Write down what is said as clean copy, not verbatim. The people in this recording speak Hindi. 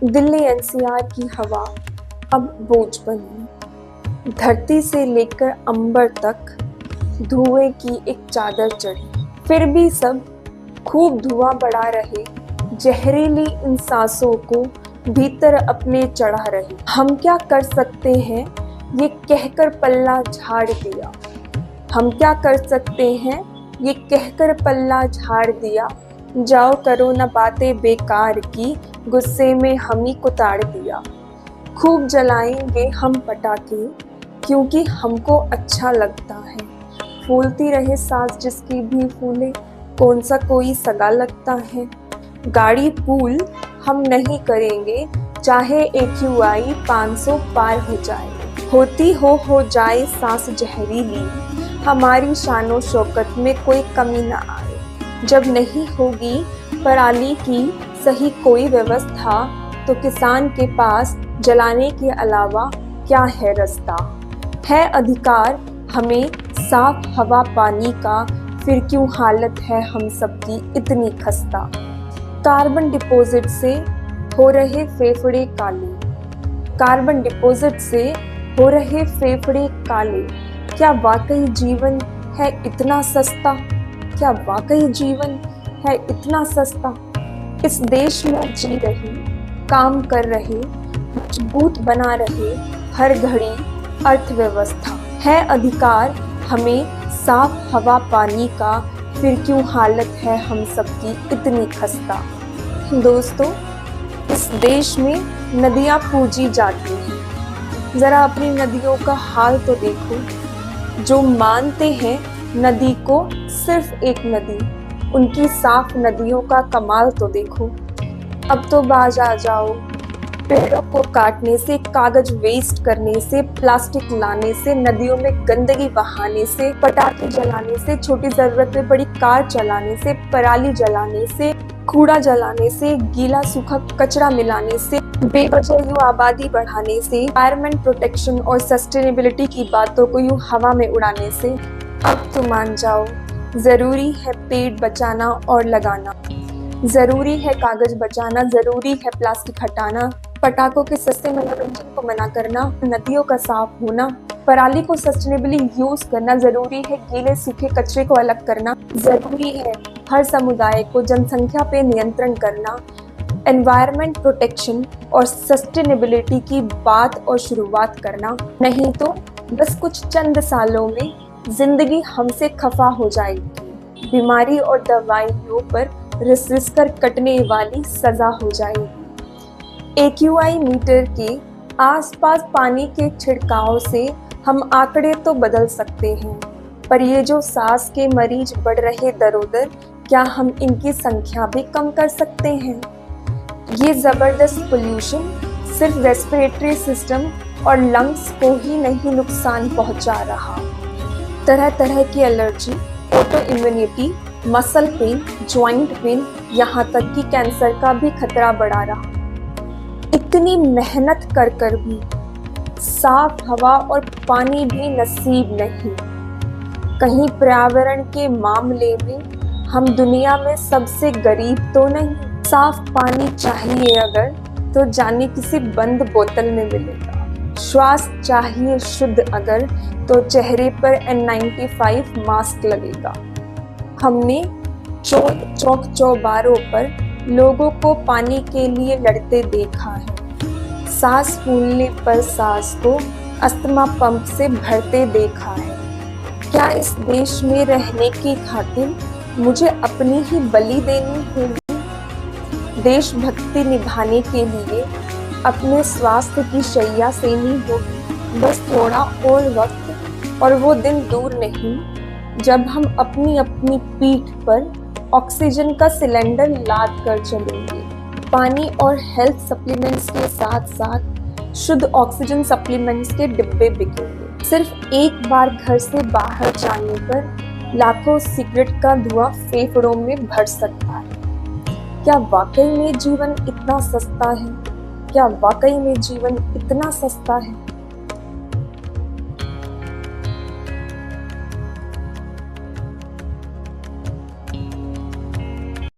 दिल्ली एनसीआर की हवा अब बोझ बनी, धरती से लेकर अंबर तक धुएं की एक चादर चढ़ी। फिर भी सब खूब धुआं बढ़ा रहे, जहरीली इन सांसों को भीतर अपने चढ़ा रहे। हम क्या कर सकते हैं ये कहकर पल्ला झाड़ दिया, हम क्या कर सकते हैं ये कहकर पल्ला झाड़ दिया। जाओ करो न बातें बेकार की, गुस्से में हम ही को ताड़ दिया। खूब जलाएंगे हम पटाखे क्योंकि हमको अच्छा लगता है। फूलती रहे सांस जिसकी भी फूले, कौन सा कोई सगा लगता है। गाड़ी पूल हम नहीं करेंगे चाहे AQI 500 पार हो जाए। होती हो जाए सांस जहरीली, हमारी शानो शौकत में कोई कमी ना आए। जब नहीं होगी पराली की सही कोई व्यवस्था, तो किसान के पास जलाने के अलावा क्या है रास्ता। है अधिकार हमें साफ हवा पानी का, फिर क्यों हालत है हम सबकी इतनी खस्ता। कार्बन डिपॉजिट से हो रहे फेफड़े काले, कार्बन डिपॉजिट से हो रहे फेफड़े काले। क्या वाकई जीवन है इतना सस्ता, क्या वाकई जीवन है इतना सस्ता। इस देश में जी रही, काम कर रहे, मजबूत बना रहे हर घड़ी अर्थव्यवस्था। है अधिकार हमें साफ हवा पानी का, फिर क्यों हालत है हम सबकी इतनी खस्ता। दोस्तों, इस देश में नदियाँ पूजी जाती हैं, ज़रा अपनी नदियों का हाल तो देखो। जो मानते हैं नदी को सिर्फ एक नदी, उनकी साफ नदियों का कमाल तो देखो। अब तो बाज आ जाओ, पेड़ों को काटने से, कागज वेस्ट करने से, प्लास्टिक लाने से, नदियों में गंदगी बहाने से, पटाखे जलाने से, छोटी जरूरत में बड़ी कार चलाने से, पराली जलाने से, कूड़ा जलाने से, गीला सूखा कचरा मिलाने से, बेवजह यूं आबादी बढ़ाने से, एनवायरमेंट प्रोटेक्शन और सस्टेनेबिलिटी की बातों को यूं हवा में उड़ाने से। अब तो मान जाओ, जरूरी है पेड़ बचाना और लगाना, जरूरी है कागज बचाना, जरूरी है प्लास्टिक हटाना, पटाखों के सस्ते मनोरंजन को मना करना, नदियों का साफ होना, पराली को सस्टेनेबली यूज करना, जरूरी है गीले सूखे कचरे को अलग करना, जरूरी है हर समुदाय को जनसंख्या पे नियंत्रण करना, एनवायरमेंट प्रोटेक्शन और सस्टेनेबिलिटी की बात और शुरुआत करना। नहीं तो बस कुछ चंद सालों में जिंदगी हमसे खफा हो जाएगी, बीमारी और दवाइयों पर रिस कर कटने वाली सजा हो जाएगी। AQI मीटर के आसपास पानी के छिड़काव से हम आंकड़े तो बदल सकते हैं, पर ये जो सांस के मरीज बढ़ रहे दरोदर, क्या हम इनकी संख्या भी कम कर सकते हैं। ये जबरदस्त पोल्यूशन सिर्फ रेस्पिरेटरी सिस्टम और लंग्स को ही नहीं नुकसान पहुंचा रहा, तरह तरह की allergy, auto immunity, muscle pain, joint pain, यहाँ तक कि कैंसर का भी खतरा बढ़ा रहा। इतनी मेहनत कर भी साफ हवा और पानी भी नसीब नहीं। कहीं पर्यावरण के मामले में हम दुनिया में सबसे गरीब तो नहीं। साफ पानी चाहिए अगर, तो जाने किसी बंद बोतल में मिलेगा। श्वास चाहिए शुद्ध अगर, तो चेहरे पर N95 मास्क लगेगा। हमने चौक चौबारों पर लोगों को पानी के लिए लड़ते देखा है। सांस फूलने पर सांस को अस्थमा पंप से भरते देखा है। क्या इस देश में रहने की खातिर मुझे अपनी ही बलि देनी होगी। देशभक्ति निभाने के लिए अपने स्वास्थ्य की शैया सेनी होगी। बस थोड़ा और वक्त, और वो दिन दूर नहीं जब हम अपनी अपनी पीठ पर ऑक्सीजन का सिलेंडर लाद कर चलेंगे। पानी और हेल्थ सप्लीमेंट्स के साथ साथ शुद्ध ऑक्सीजन सप्लीमेंट्स के डिब्बे बिकेंगे। सिर्फ एक बार घर से बाहर जाने पर लाखों सिगरेट का धुआं फेफड़ों में भर सकता है। क्या वाकई में जीवन इतना सस्ता है? क्या वाकई में जीवन इतना सस्ता है?